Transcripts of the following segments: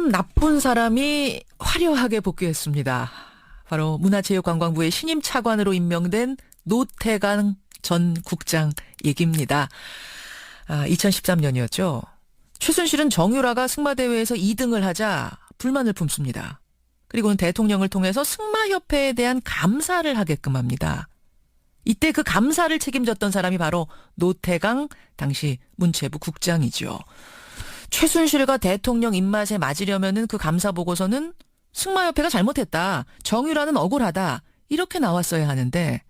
참 나쁜 사람이 화려하게 복귀했습니다. 바로 문화체육관광부의 신임 차관으로 임명된 노태강 전 국장 얘기입니다. 2013년이었죠. 최순실은 정유라가 승마대회에서 2등을 하자 불만을 품습니다. 그리고는 대통령을 통해서 승마협회에 대한 감사를 하게끔 합니다. 이때 그 감사를 책임졌던 사람이 바로 노태강 당시 문체부 국장이죠. 최순실과 대통령 입맛에 맞으려면은 그 감사 보고서는 승마협회가 잘못했다, 정유라는 억울하다 이렇게 나왔어야 하는데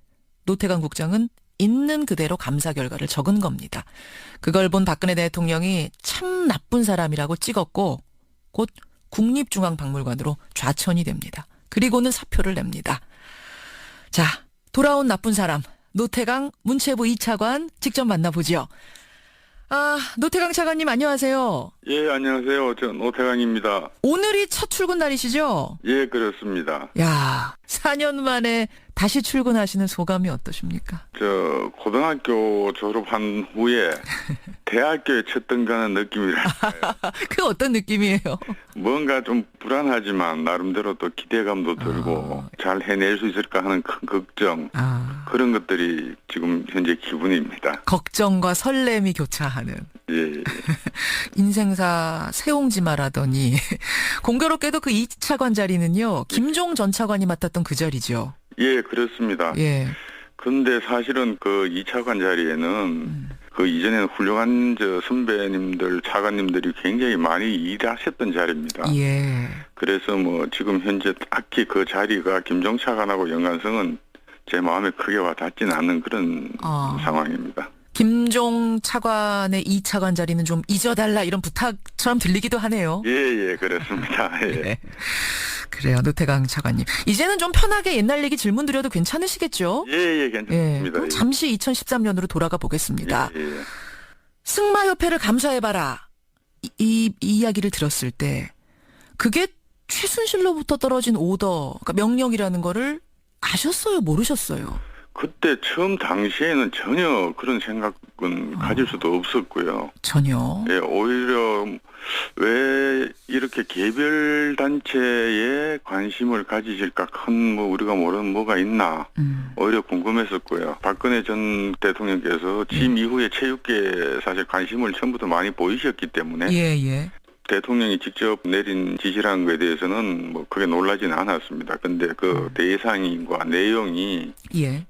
노태강 국장은 있는 그대로 감사 결과를 적은 겁니다. 그걸 본 박근혜 대통령이 참 나쁜 사람이라고 찍었고 곧 국립중앙박물관으로 좌천이 됩니다. 그리고는 사표를 냅니다. 자, 돌아온 나쁜 사람 노태강 문체부 2차관 직접 만나보죠. 노태강 차관님 안녕하세요. 예, 안녕하세요. 저 노태강입니다. 오늘이 첫 출근 날이시죠? 예, 그렇습니다. 야, 4년 만에 다시 출근하시는 소감이 어떠십니까? 저 고등학교 졸업한 후에 대학교에 첫 등교하는 느낌이랄까요. 그 어떤 느낌이에요? 뭔가 좀 불안하지만 나름대로 또 기대감도 들고 잘 해낼 수 있을까 하는 큰 걱정, 그런 것들이 지금 현재 기분입니다. 걱정과 설렘이 교차하는. 예. 인생사 세옹지마라더니 공교롭게도 그 2차관 자리는요, 김종 전 차관이 맡았던 그 자리죠. 예, 그렇습니다. 예. 근데 사실은 그 2차관 자리에는 그 이전에는 훌륭한 선배님들, 차관님들이 굉장히 많이 일하셨던 자리입니다. 예. 그래서 뭐 지금 현재 딱히 그 자리가 김종 차관하고 연관성은 제 마음에 크게 와닿지는 않는 그런 상황입니다. 김종 차관의 2차관 자리는 좀 잊어달라 이런 부탁처럼 들리기도 하네요. 예, 그렇습니다. 예. 네. 그래요, 노태강 차관님. 이제는 좀 편하게 옛날 얘기 질문 드려도 괜찮으시겠죠? 예, 괜찮습니다. 그럼 잠시 2013년으로 돌아가 보겠습니다. 예. 승마협회를 감사해봐라. 이 이야기를 들었을 때 그게 최순실로부터 떨어진 오더, 그러니까 명령이라는 거를 아셨어요? 모르셨어요? 그때 처음 당시에는 전혀 그런 생각은 가질 수도 없었고요. 전혀. 예, 오히려 왜 이렇게 개별 단체에 관심을 가지실까, 큰 우리가 모르는 뭐가 있나 오히려 궁금했었고요. 박근혜 전 대통령께서 취임 이후에 체육계에 사실 관심을 처음부터 많이 보이셨기 때문에 예. 대통령이 직접 내린 지시라는 것에 대해서는 뭐 크게 놀라지는 않았습니다. 근데 그 대상과 내용이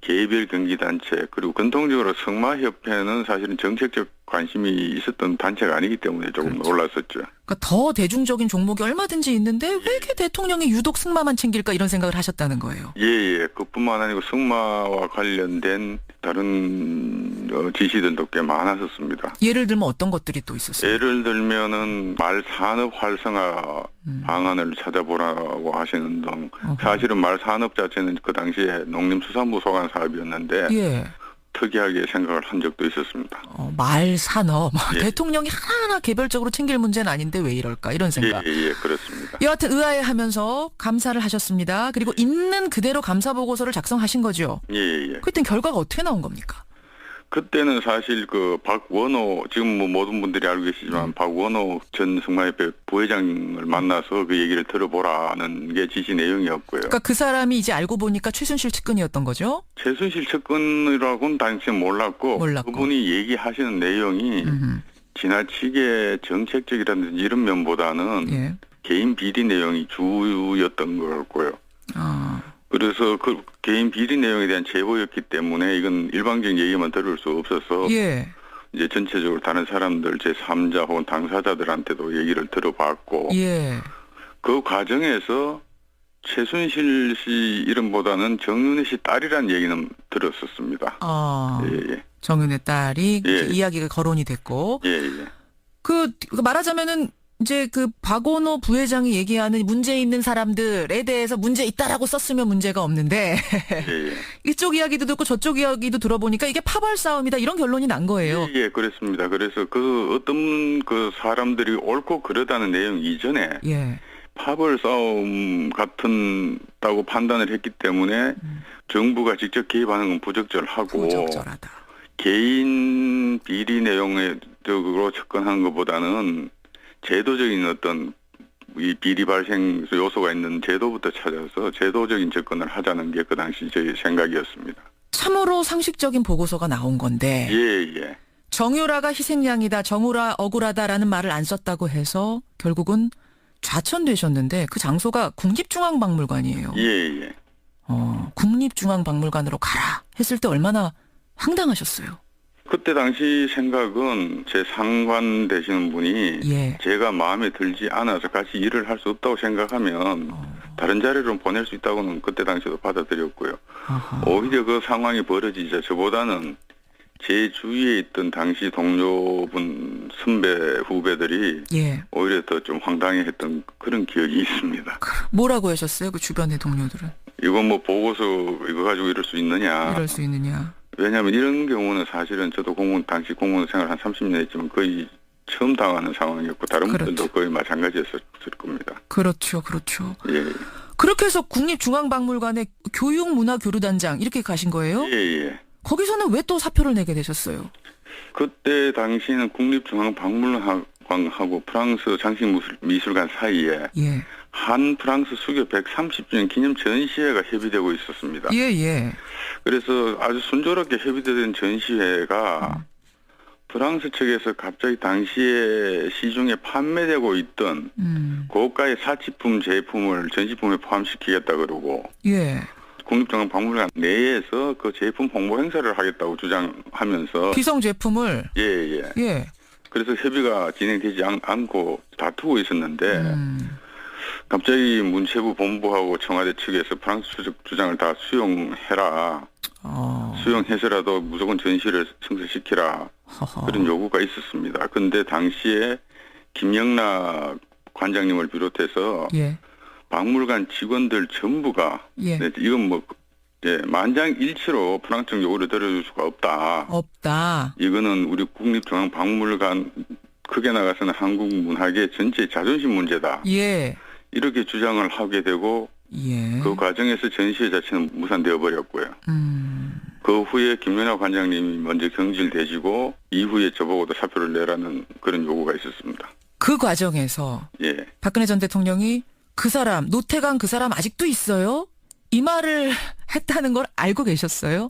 개별 경기단체, 그리고 근통적으로 승마협회는 사실은 정책적 관심이 있었던 단체가 아니기 때문에 조금 놀랐었죠. 그러니까 더 대중적인 종목이 얼마든지 있는데 왜 이렇게 대통령이 유독 승마만 챙길까 이런 생각을 하셨다는 거예요. 예. 그뿐만 아니고 승마와 관련된 다른 지시들도 꽤 많았었습니다. 예를 들면 어떤 것들이 또 있었어요? 예를 들면은 말산업 활성화 방안을 찾아보라고 하시는 등, 사실은 말산업 자체는 그 당시에 농림수산부 소관 사업이었는데 특이하게 생각을 한 적도 있었습니다. 말산업. 대통령이 하나하나 개별적으로 챙길 문제는 아닌데 왜 이럴까 이런 생각. 예, 그렇습니다. 여하튼 의아해하면서 감사를 하셨습니다. 그리고 있는 그대로 감사 보고서를 작성하신 거죠. 예. 그때 결과가 어떻게 나온 겁니까? 그때는 사실 그 박원호, 지금 뭐 모든 분들이 알고 계시지만 박원호 전 승마협회 부회장을 만나서 그 얘기를 들어보라는 게 지시 내용이었고요. 그러니까 그 사람이 이제 알고 보니까 최순실 측근이었던 거죠? 최순실 측근이라고는 당시에 몰랐고 그분이 얘기하시는 내용이 지나치게 정책적이라든지 이런 면보다는 개인 비리 내용이 주였던 것 같고요. 그래서 그 개인 비리 내용에 대한 제보였기 때문에 이건 일방적인 얘기만 들을 수 없어서 이제 전체적으로 다른 사람들 제3자 혹은 당사자들한테도 얘기를 들어봤고 그 과정에서 최순실 씨 이름보다는 정윤회 씨 딸이라는 얘기는 들었었습니다. 정윤회 딸이 이야기가 거론이 됐고 그 말하자면은 이제 그 박원호 부회장이 얘기하는 문제 있는 사람들에 대해서 문제 있다라고 썼으면 문제가 없는데 이쪽 이야기도 듣고 저쪽 이야기도 들어보니까 이게 파벌 싸움이다 이런 결론이 난 거예요. 그렇습니다. 그래서 그 어떤 그 사람들이 옳고 그러다는 내용 이전에 파벌 싸움 같다고 판단을 했기 때문에 정부가 직접 개입하는 건 부적절하고 개인 비리 내용으로 접근하는 것보다는 제도적인 어떤 이 비리 발생 요소가 있는 제도부터 찾아서 제도적인 접근을 하자는 게 그 당시 저희 생각이었습니다. 참으로 상식적인 보고서가 나온 건데 예. 정유라가 희생양이다, 정유라 억울하다라는 말을 안 썼다고 해서 결국은 좌천되셨는데 그 장소가 국립중앙박물관이에요. 예. 국립중앙박물관으로 가라 했을 때 얼마나 황당하셨어요? 그때 당시 생각은 제 상관 되시는 분이 제가 마음에 들지 않아서 같이 일을 할 수 없다고 생각하면 다른 자리로 보낼 수 있다고는 그때 당시도 받아들였고요. 오히려 그 상황이 벌어지자 저보다는 제 주위에 있던 당시 동료분 선배 후배들이 오히려 더 좀 황당해했던 그런 기억이 있습니다. 뭐라고 하셨어요? 그 주변의 동료들은? 이거 뭐 보고서 이거 가지고 이럴 수 있느냐. 왜냐하면 이런 경우는 사실은 저도 당시 공무원 생활 한 30년 했지만 거의 처음 당하는 상황이었고 다른 분들도 거의 마찬가지였을 겁니다. 그렇죠. 예. 그렇게 해서 국립중앙박물관의 교육문화교류단장 이렇게 가신 거예요? 예. 거기서는 왜 또 사표를 내게 되셨어요? 그때 당시에는 국립중앙박물관하고 프랑스 장식미술관 사이에 한 프랑스 수교 130주년 기념 전시회가 협의되고 있었습니다. 예. 그래서 아주 순조롭게 협의된 전시회가 프랑스 측에서 갑자기 당시에 시중에 판매되고 있던 고가의 사치품 제품을 전시품에 포함시키겠다 그러고 국립중앙박물관 내에서 그 제품 홍보 행사를 하겠다고 주장하면서 기성 제품을 예. 그래서 협의가 진행되지 않고 다투고 있었는데 갑자기 문체부 본부하고 청와대 측에서 프랑스 주장을 다 수용해라. 수용해서라도 무조건 전시를 성사시키라. 그런 요구가 있었습니다. 그런데 당시에 김영락 관장님을 비롯해서 박물관 직원들 전부가 이건 만장일치로 프랑스 측 요구를 들어줄 수가 없다. 이거는 우리 국립중앙박물관 크게 나가서는 한국 문학의 전체 자존심 문제다. 이렇게 주장을 하게 되고 그 과정에서 전시회 자체는 무산되어 버렸고요. 그 후에 김연아 관장님이 먼저 경질되시고 이후에 저보고도 사표를 내라는 그런 요구가 있었습니다. 그 과정에서 박근혜 전 대통령이 그 사람 노태강 그 사람 아직도 있어요? 이 말을 했다는 걸 알고 계셨어요?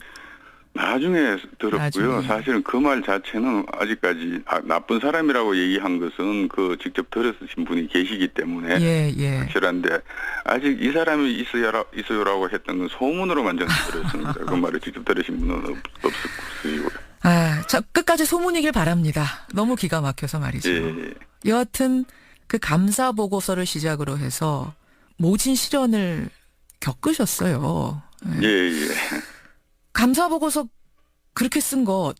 나중에 들었고요. 사실은 그 말 자체는 아직까지 나쁜 사람이라고 얘기한 것은 그 직접 들으신 분이 계시기 때문에 확실한데 아직 이 사람이 있어요라고 했던 건 소문으로만 저는 들었습니다. 그 말을 직접 들으신 분은 없었고요. 자, 끝까지 소문이길 바랍니다. 너무 기가 막혀서 말이죠. 여하튼 그 감사 보고서를 시작으로 해서 모진 시련을 겪으셨어요. 감사 보고서 그렇게 쓴 거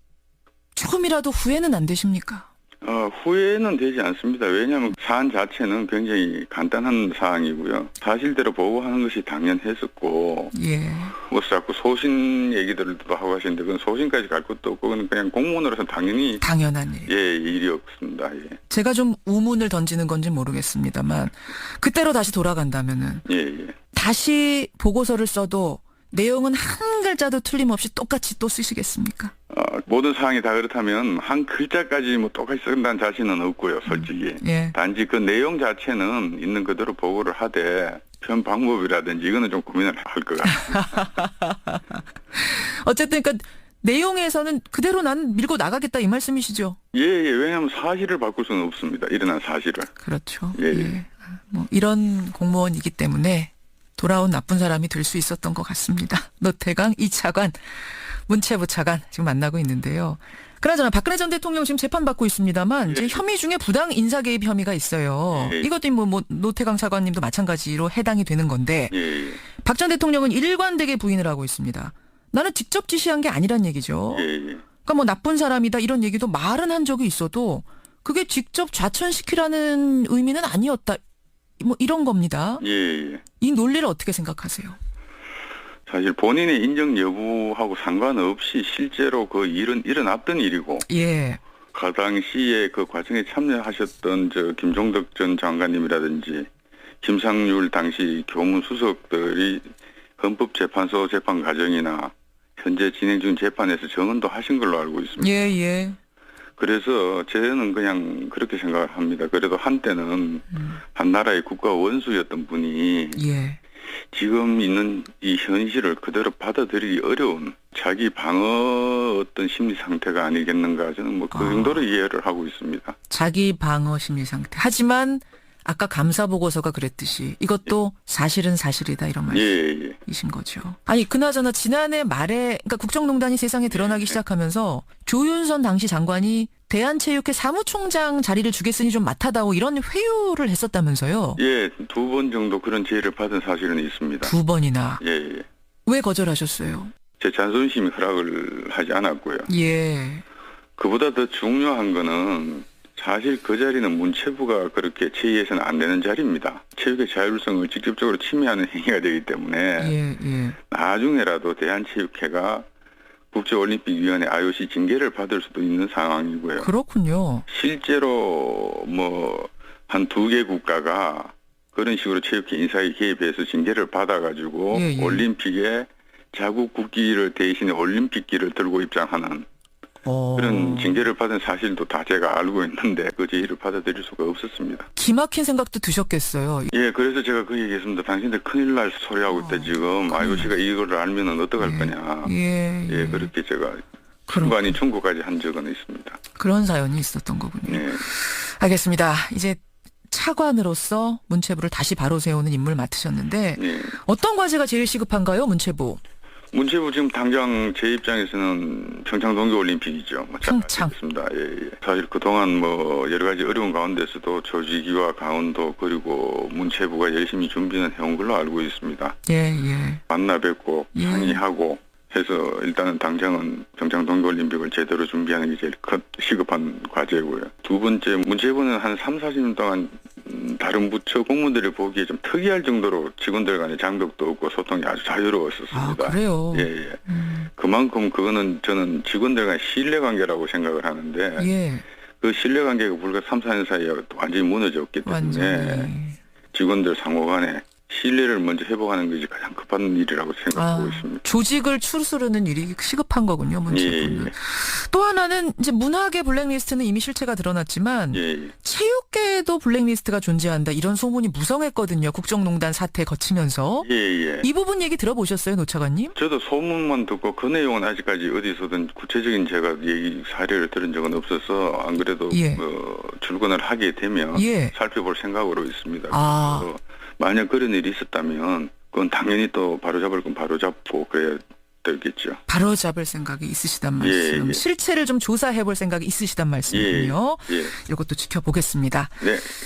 조금이라도 후회는 안 되십니까? 후회는 되지 않습니다. 왜냐하면 사안 자체는 굉장히 간단한 사항이고요. 사실대로 보고하는 것이 당연했었고 뭐 자꾸 소신 얘기들도 하고 하시는데 그건 소신까지 갈 것도 없고 그건 그냥 공무원으로서 당연한 일이었습니다. 제가 좀 우문을 던지는 건지 모르겠습니다만 그때로 다시 돌아간다면은 다시 보고서를 써도 내용은 한 글자도 틀림없이 똑같이 또 쓰시겠습니까? 모든 사항이 다 그렇다면 한 글자까지 뭐 똑같이 쓴다는 자신은 없고요, 솔직히. 단지 그 내용 자체는 있는 그대로 보고를 하되 표현 방법이라든지 이거는 좀 고민을 할 것 같습니다. 어쨌든 그러니까 내용에서는 그대로 난 밀고 나가겠다 이 말씀이시죠? 왜냐하면 사실을 바꿀 수는 없습니다. 일어난 사실을. 그렇죠. 뭐 이런 공무원이기 때문에 돌아온 나쁜 사람이 될 수 있었던 것 같습니다. 노태강 2차관, 문체부 차관 지금 만나고 있는데요. 그나저나 박근혜 전 대통령 지금 재판받고 있습니다만 이제 혐의 중에 부당 인사 개입 혐의가 있어요. 이것도 뭐 노태강 차관님도 마찬가지로 해당이 되는 건데 박 전 대통령은 일관되게 부인을 하고 있습니다. 나는 직접 지시한 게 아니란 얘기죠. 그러니까 뭐 나쁜 사람이다 이런 얘기도 말은 한 적이 있어도 그게 직접 좌천시키라는 의미는 아니었다. 뭐 이런 겁니다. 이 논리를 어떻게 생각하세요? 사실 본인의 인정 여부하고 상관없이 실제로 그 일은 일어났던 일이고 그 당시에 그 과정에 참여하셨던 김종덕 전 장관님이라든지 김상률 당시 교문수석들이 헌법재판소 재판 과정이나 현재 진행 중 재판에서 증언도 하신 걸로 알고 있습니다. 그래서 저는 그냥 그렇게 생각을 합니다. 그래도 한때는 한 나라의 국가 원수였던 분이 예. 지금 있는 이 현실을 그대로 받아들이기 어려운 자기 방어 어떤 심리 상태가 아니겠는가, 저는 뭐 그 정도로 이해를 하고 있습니다. 자기 방어 심리 상태. 하지만 아까 감사 보고서가 그랬듯이 이것도 사실은 사실이다, 이런 말씀이신 거죠. 아니 그나저나 지난해 말에, 그러니까 국정농단이 세상에 드러나기 시작하면서 조윤선 당시 장관이 대한체육회 사무총장 자리를 주겠으니 좀 맡아다오, 이런 회유를 했었다면서요. 예, 2번 정도 그런 제의를 받은 사실은 있습니다. 2번이나. 예. 왜 거절하셨어요? 제 자존심이 허락을 하지 않았고요. 예. 그보다 더 중요한 거는 사실 그 자리는 문체부가 그렇게 제의해서는 안 되는 자리입니다. 체육의 자율성을 직접적으로 침해하는 행위가 되기 때문에 나중에라도 대한체육회가 국제올림픽위원회 IOC 징계를 받을 수도 있는 상황이고요. 그렇군요. 실제로 뭐 한 2개 국가가 그런 식으로 체육회 인사에 개입해서 징계를 받아가지고 올림픽에 자국 국기를 대신에 올림픽기를 들고 입장하는 그런 징계를 받은 사실도 다 제가 알고 있는데 그 제의를 받아들일 수가 없었습니다. 기막힌 생각도 드셨겠어요. 예, 그래서 제가 그 얘기했습니다. 당신들 큰일 날 소리하고 있다 지금. IOC가 이거를 알면은 어떡할 거냐. 예, 그렇게 제가 순간이 충고까지 한 적은 있습니다. 그런 사연이 있었던 거군요. 네. 알겠습니다. 이제 차관으로서 문체부를 다시 바로 세우는 임무를 맡으셨는데 어떤 과제가 제일 시급한가요, 문체부? 문체부 지금 당장 제 입장에서는 평창 동계올림픽이죠. 평창. 예. 사실 그동안 뭐 여러 가지 어려운 가운데서도 조직위와 강원도 그리고 문체부가 열심히 준비는 해온 걸로 알고 있습니다. 만나 뵙고 상의하고 해서 일단은 당장은 평창 동계올림픽을 제대로 준비하는 게 제일 시급한 과제고요. 두 번째, 문체부는 한 3, 40년 동안 다른 부처 공무원들이 보기에 좀 특이할 정도로 직원들 간의 장벽도 없고 소통이 아주 자유로웠었습니다. 아, 그래요? 예. 그만큼 그거는 저는 직원들 간의 신뢰관계라고 생각을 하는데 그 신뢰관계가 불과 3, 4년 사이에 완전히 무너졌기 때문에 직원들 상호 간에 신뢰를 먼저 회복하는 것이 가장 급한 일이라고 생각하고 있습니다. 조직을 추스르는 일이 시급한 거군요, 문체부는. 또 하나는 이제 문학의 블랙리스트는 이미 실체가 드러났지만 체육계에도 블랙리스트가 존재한다, 이런 소문이 무성했거든요. 국정농단 사태 거치면서. 이 부분 얘기 들어보셨어요, 노 차관님? 저도 소문만 듣고 그 내용은 아직까지 어디서든 구체적인 제가 얘기 사례를 들은 적은 없어서 안 그래도 출근을 하게 되면 살펴볼 생각으로 있습니다. 그래서 만약 그런 일이 있었다면 그건 당연히 또 바로잡을 건 바로잡고 그래야 되겠죠. 바로잡을 생각이 있으시단 말씀. 실체를 좀 조사해볼 생각이 있으시단 말씀이군요. 이것도 지켜보겠습니다.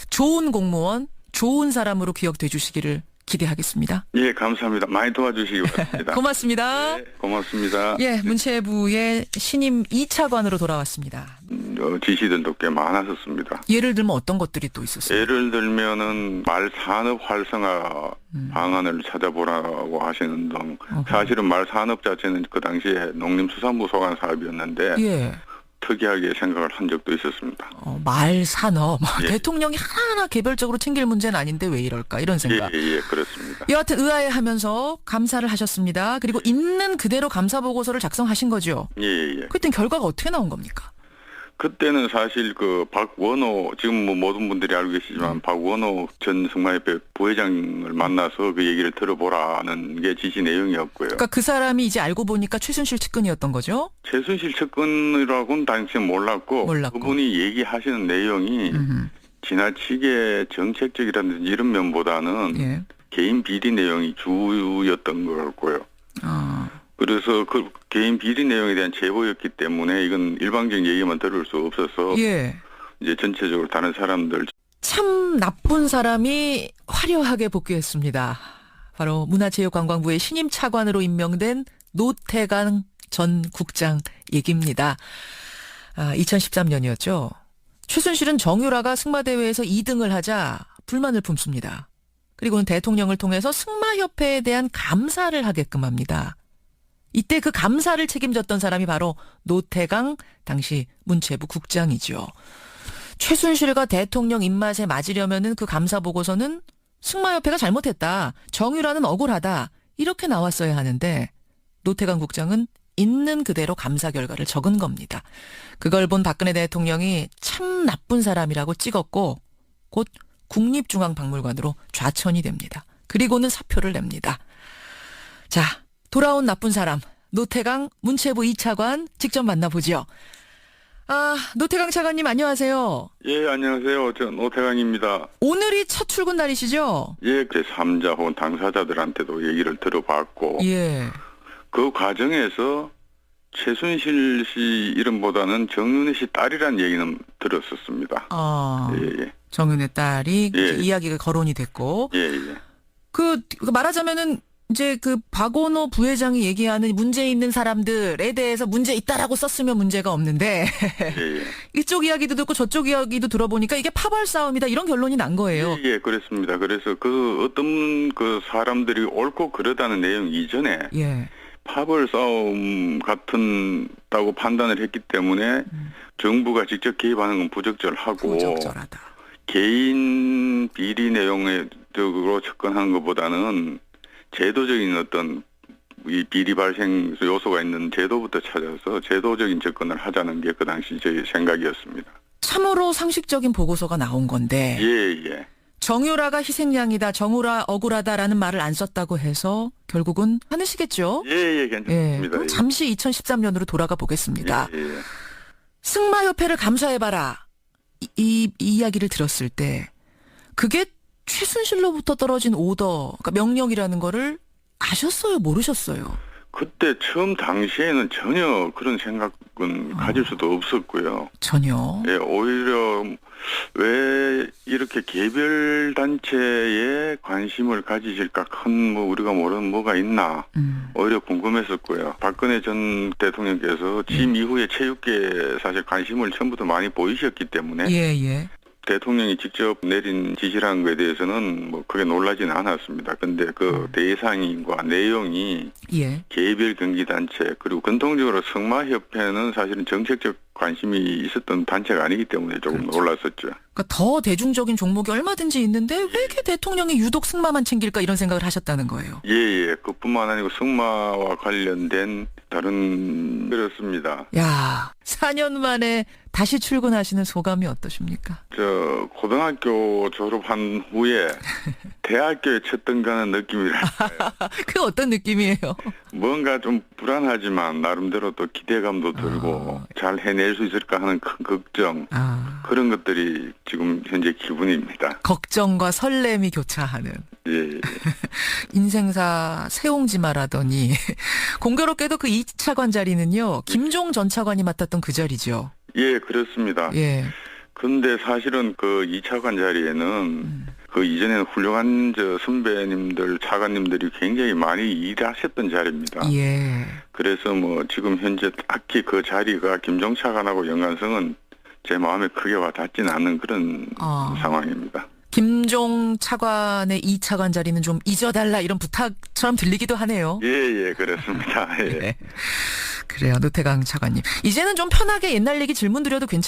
좋은 공무원, 좋은 사람으로 기억돼 주시기를 기대하겠습니다. 예, 감사합니다. 많이 도와주시기 바랍니다. 고맙습니다. 고맙습니다. 문체부의 신임 2차관으로 돌아왔습니다. 지시들도 꽤 많았었습니다. 예를 들면 어떤 것들이 또 있었어요? 예를 들면은 말산업 활성화 방안을 찾아보라고 하시는 등 사실은 말산업 자체는 그 당시에 농림수산부 소관 사업이었는데 특이하게 생각을 한 적도 있었습니다. 말산업. 대통령이 하나하나 개별적으로 챙길 문제는 아닌데 왜 이럴까, 이런 생각. 그렇습니다. 여하튼 의아해하면서 감사를 하셨습니다. 그리고 있는 그대로 감사 보고서를 작성하신 거죠? 그땐 결과가 어떻게 나온 겁니까? 그때는 사실 그 박원호, 지금 뭐 모든 분들이 알고 계시지만 박원호 전 승마협회 부회장을 만나서 그 얘기를 들어보라는 게 지시 내용이었고요. 그러니까 그 사람이 이제 알고 보니까 최순실 측근이었던 거죠? 최순실 측근이라고는 당시에 몰랐고 그분이 얘기하시는 내용이 지나치게 정책적이라든지 이런 면보다는 개인 비리 내용이 주였던 것 같고요. 그래서 그 개인 비리 내용에 대한 제보였기 때문에 이건 일방적인 얘기만 들을 수 없어서 이제 전체적으로 다른 사람들. 참 나쁜 사람이 화려하게 복귀했습니다. 바로 문화체육관광부의 신임 차관으로 임명된 노태강 전 국장 얘기입니다. 2013년이었죠. 최순실은 정유라가 승마대회에서 2등을 하자 불만을 품습니다. 그리고는 대통령을 통해서 승마협회에 대한 감사를 하게끔 합니다. 이때 그 감사를 책임졌던 사람이 바로 노태강 당시 문체부 국장이죠. 최순실과 대통령 입맛에 맞으려면은 그 감사 보고서는 승마협회가 잘못했다, 정유라는 억울하다, 이렇게 나왔어야 하는데 노태강 국장은 있는 그대로 감사 결과를 적은 겁니다. 그걸 본 박근혜 대통령이 참 나쁜 사람이라고 찍었고 곧 국립중앙박물관으로 좌천이 됩니다. 그리고는 사표를 냅니다. 자, 돌아온 나쁜 사람 노태강 문체부 2차관 직접 만나보죠. 노태강 차관님 안녕하세요. 예, 안녕하세요. 저 노태강입니다. 오늘이 첫 출근 날이시죠? 예, 제3자 혹은 당사자들한테도 얘기를 들어봤고 예. 그 과정에서 최순실 씨 이름보다는 정윤혜 씨 딸이란 얘기는 들었었습니다. 예. 정윤혜 딸이 예. 이야기가 거론이 됐고 예. 그 말하자면은 이제 그 박원호 부회장이 얘기하는 문제 있는 사람들에 대해서 문제 있다라고 썼으면 문제가 없는데 예. 이쪽 이야기도 듣고 저쪽 이야기도 들어보니까 이게 파벌 싸움이다 이런 결론이 난 거예요. 예, 그렇습니다. 그래서 그 어떤 그 사람들이 옳고 그러다는 내용 이전에 예. 파벌 싸움 같다고 판단을 했기 때문에 정부가 직접 개입하는 건 부적절하고 부적절하다. 개인 비리 내용으로 접근하는 것보다는 제도적인 어떤 이 비리 발생 요소가 있는 제도부터 찾아서 제도적인 접근을 하자는 게 그 당시 제 생각이었습니다. 참으로 상식적인 보고서가 나온 건데 예. 정유라가 희생양이다, 정유라 억울하다라는 말을 안 썼다고 해서 결국은 하느시겠죠? 예, 괜찮습니다. 그럼 잠시 2013년으로 돌아가 보겠습니다. 예. 승마협회를 감사해봐라. 이 이야기를 들었을 때 그게 최순실로부터 떨어진 오더, 그러니까 명령이라는 거를 아셨어요? 모르셨어요? 그때 처음 당시에는 전혀 그런 생각은 가질 수도 없었고요. 전혀. 예, 오히려 왜 이렇게 개별 단체에 관심을 가지실까 큰 우리가 모르는 뭐가 있나 오히려 궁금했었고요. 박근혜 전 대통령께서 취임 이후에 체육계에 사실 관심을 처음부터 많이 보이셨기 때문에 예. 대통령이 직접 내린 지시라는 것에 대해서는 뭐 크게 놀라지는 않았습니다. 근데 그 대상과 내용이 개별 경기단체 그리고 근통적으로 승마협회는 사실은 정책적 관심이 있었던 단체가 아니기 때문에 조금 놀랐었죠. 그러니까 더 대중적인 종목이 얼마든지 있는데 왜 이렇게 대통령이 유독 승마만 챙길까 이런 생각을 하셨다는 거예요. 예. 그뿐만 아니고 승마와 관련된 다른 그렇습니다. 야, 4년 만에 다시 출근하시는 소감이 어떠십니까? 저 고등학교 졸업한 후에 대학교에 첫 등가는 느낌이랄까요. 그 어떤 느낌이에요? 뭔가 좀 불안하지만 나름대로 또 기대감도 들고 잘 해낼 수 있을까 하는 큰 걱정 그런 것들이 지금 현재 기분입니다. 걱정과 설렘이 교차하는. 예. 인생사 세옹지마라더니 공교롭게도 그 2차관 자리는요. 김종 전 차관이 맡았던 그 자리죠. 예, 그렇습니다. 예. 근데 사실은 그 2차관 자리에는 그 이전에는 훌륭한 선배님들, 차관님들이 굉장히 많이 일하셨던 자리입니다. 예. 그래서 뭐 지금 현재 딱히 그 자리가 김종 차관하고 연관성은 제 마음에 크게 와닿지는 않는 그런 상황입니다. 김종 차관의 2차관 자리는 좀 잊어달라 이런 부탁처럼 들리기도 하네요. 예, 그렇습니다. 예. 그래요, 노태강 차관님. 이제는 좀 편하게 옛날 얘기 질문 드려도 괜찮아요.